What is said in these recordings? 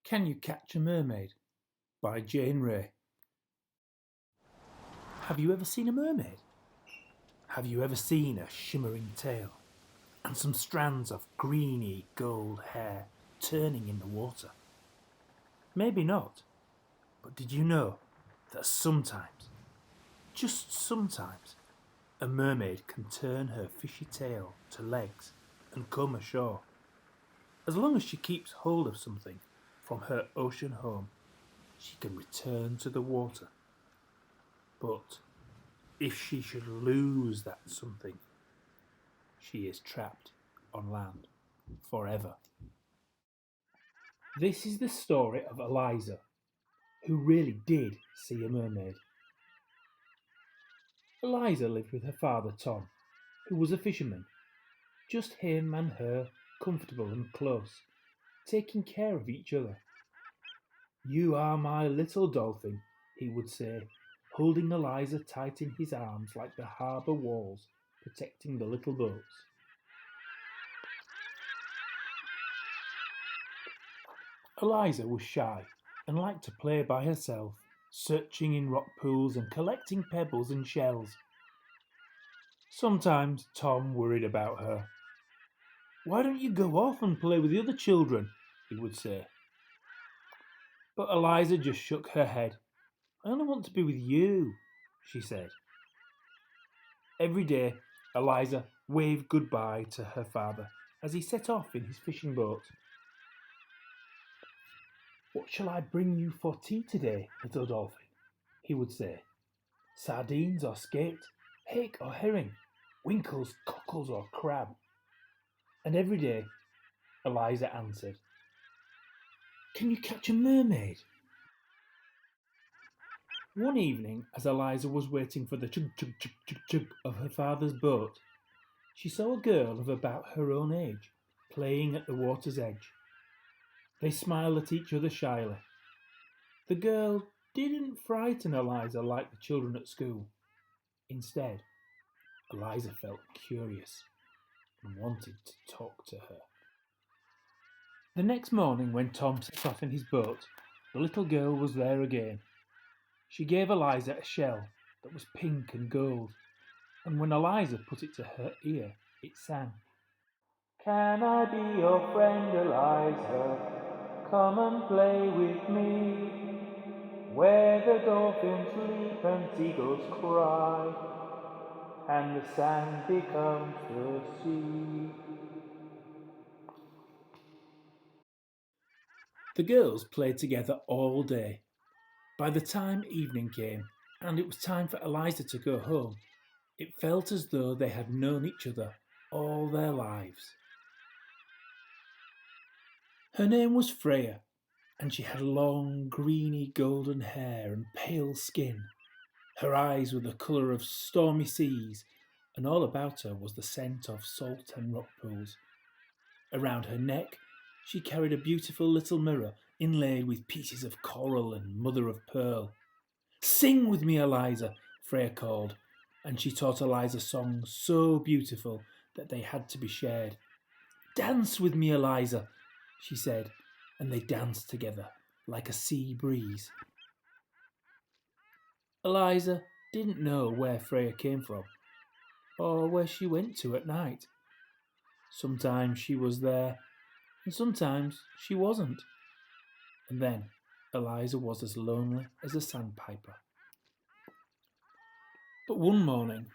Can You Catch a Mermaid? By Jane Ray. Have you ever seen a mermaid? Have you ever seen a shimmering tail and some strands of greeny gold hair turning in the water? Maybe not, but did you know that sometimes, just sometimes, a mermaid can turn her fishy tail to legs and come ashore? As long as she keeps hold of something from her ocean home, she can return to the water. But if she should lose that something, she is trapped on land forever. This is the story of Eliza, who really did see a mermaid. Eliza lived with her father Tom, who was a fisherman. Just him and her, comfortable and close, taking care of each other. "You are my little dolphin," he would say, holding Eliza tight in his arms like the harbour walls protecting the little boats. Eliza was shy and liked to play by herself, searching in rock pools and collecting pebbles and shells. Sometimes Tom worried about her. "Why don't you go off and play with the other children?" he would say. But Eliza just shook her head. "I only want to be with you," she said. Every day, Eliza waved goodbye to her father as he set off in his fishing boat. "What shall I bring you for tea today, little dolphin?" he would say. "Sardines or skate, hake or herring, winkles, cockles or crab?" And every day, Eliza answered, "Can you catch a mermaid?" One evening, as Eliza was waiting for the chug chug chug chug chug of her father's boat, she saw a girl of about her own age playing at the water's edge. They smiled at each other shyly. The girl didn't frighten Eliza like the children at school. Instead, Eliza felt curious and wanted to talk to her. The next morning, when Tom set off in his boat, the little girl was there again. She gave Eliza a shell that was pink and gold, and when Eliza put it to her ear, it sang, "Can I be your friend, Eliza? Come and play with me, where the dolphins leap and seagulls cry, and the sand becomes the sea." The girls played together all day. By the time evening came, and it was time for Eliza to go home, it felt as though they had known each other all their lives. Her name was Freya, and she had long, greeny, golden hair and pale skin. Her eyes were the colour of stormy seas, and all about her was the scent of salt and rock pools. Around her neck, she carried a beautiful little mirror inlaid with pieces of coral and mother of pearl. "Sing with me, Eliza," Freya called, and she taught Eliza songs so beautiful that they had to be shared. "Dance with me, Eliza," she said, and they danced together like a sea breeze. Eliza didn't know where Freya came from or where she went to at night. Sometimes she was there, and sometimes she wasn't. And then Eliza was as lonely as a sandpiper. But one morning,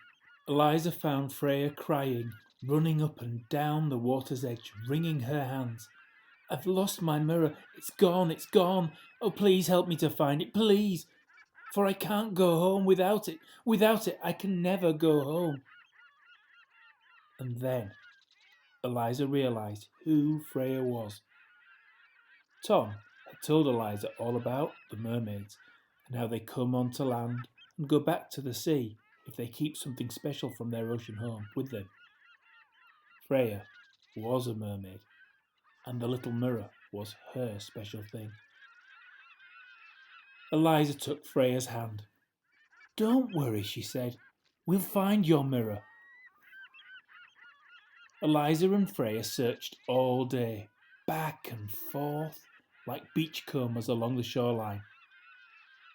Eliza found Freya crying, running up and down the water's edge, wringing her hands. "I've lost my mirror. It's gone, it's gone. Oh, please help me to find it, please. For I can't go home without it. Without it, I can never go home." And then Eliza realised who Freya was. Tom had told Eliza all about the mermaids and how they come onto land and go back to the sea if they keep something special from their ocean home with them. Freya was a mermaid, and the little mirror was her special thing. Eliza took Freya's hand. "Don't worry," she said. "We'll find your mirror." Eliza and Freya searched all day, back and forth, like beachcombers along the shoreline,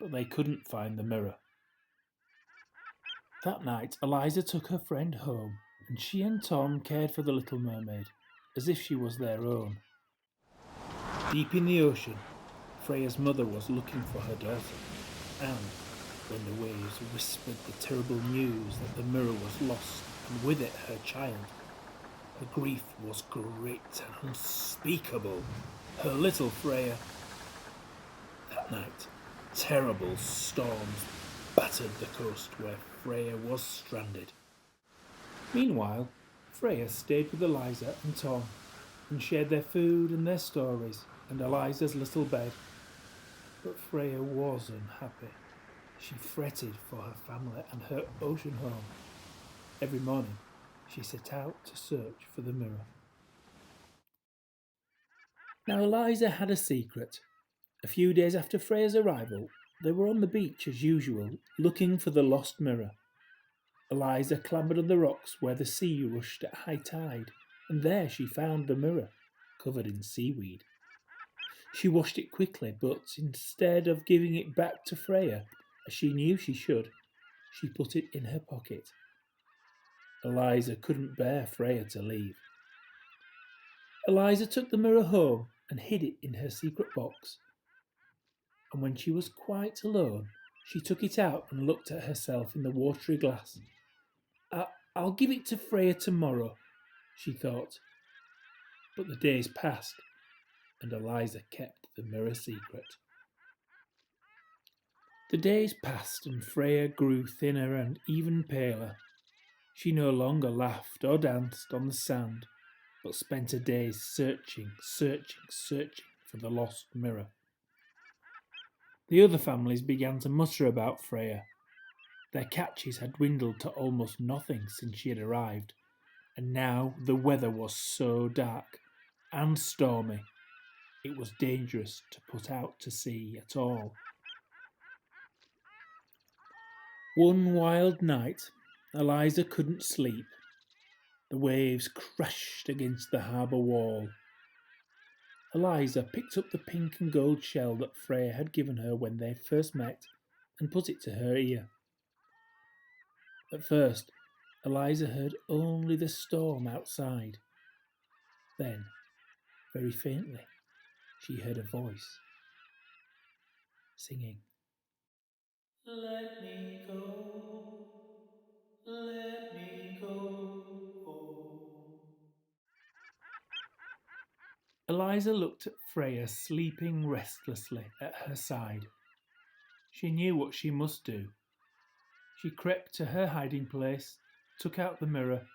but they couldn't find the mirror. That night, Eliza took her friend home, and she and Tom cared for the little mermaid as if she was their own. Deep in the ocean, Freya's mother was looking for her daughter, and when the waves whispered the terrible news that the mirror was lost and with it her child, her grief was great and unspeakable. Her little Freya. That night, terrible storms battered the coast where Freya was stranded. Meanwhile, Freya stayed with Eliza and Tom and shared their food and their stories and Eliza's little bed. But Freya was unhappy. She fretted for her family and her ocean home. Every morning, she set out to search for the mirror. Now, Eliza had a secret. A few days after Freya's arrival, they were on the beach as usual, looking for the lost mirror. Eliza clambered on the rocks where the sea rushed at high tide, and there she found the mirror, covered in seaweed. She washed it quickly, but instead of giving it back to Freya, as she knew she should, she put it in her pocket. Eliza couldn't bear Freya to leave. Eliza took the mirror home and hid it in her secret box. And when she was quite alone, she took it out and looked at herself in the watery glass. I'll give it to Freya tomorrow, she thought. But the days passed, and Eliza kept the mirror secret. The days passed, and Freya grew thinner and even paler. She no longer laughed or danced on the sand, but spent her days searching for the lost mirror. The other families began to mutter about Freya. Their catches had dwindled to almost nothing since she had arrived, and now the weather was so dark and stormy, it was dangerous to put out to sea at all. One wild night, Eliza couldn't sleep. The waves crashed against the harbour wall. Eliza picked up the pink and gold shell that Freya had given her when they first met and put it to her ear. At first, Eliza heard only the storm outside. Then, very faintly, she heard a voice singing, "Let me go, let me go home." Eliza looked at Freya sleeping restlessly at her side. She knew what she must do. She crept to her hiding place, took out the mirror,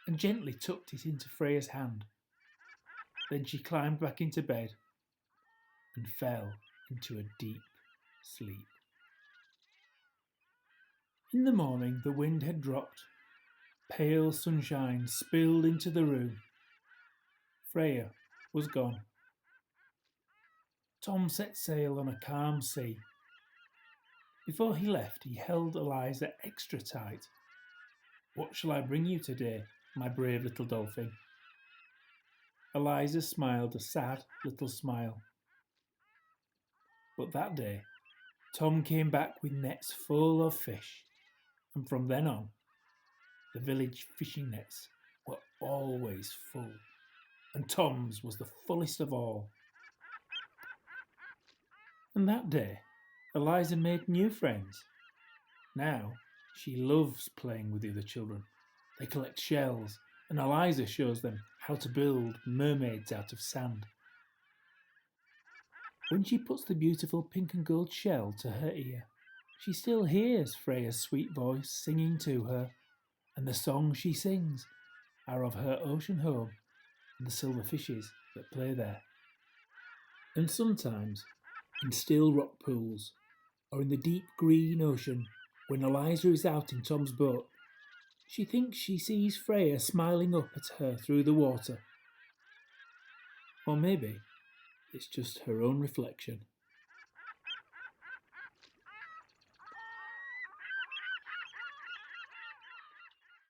and gently tucked it into Freya's hand. Then she climbed back into bed and fell into a deep sleep. In the morning, the wind had dropped. Pale sunshine spilled into the room. Freya was gone. Tom set sail on a calm sea. Before he left, he held Eliza extra tight. "What shall I bring you today, my brave little dolphin?" Eliza smiled a sad little smile. But that day, Tom came back with nets full of fish, and from then on, the village fishing nets were always full, and Tom's was the fullest of all. And that day, Eliza made new friends. Now, she loves playing with the other children. They collect shells, and Eliza shows them how to build mermaids out of sand. When she puts the beautiful pink and gold shell to her ear, she still hears Freya's sweet voice singing to her, and the songs she sings are of her ocean home and the silver fishes that play there. And sometimes, in still rock pools, or in the deep green ocean, when Eliza is out in Tom's boat, she thinks she sees Freya smiling up at her through the water. Or maybe it's just her own reflection.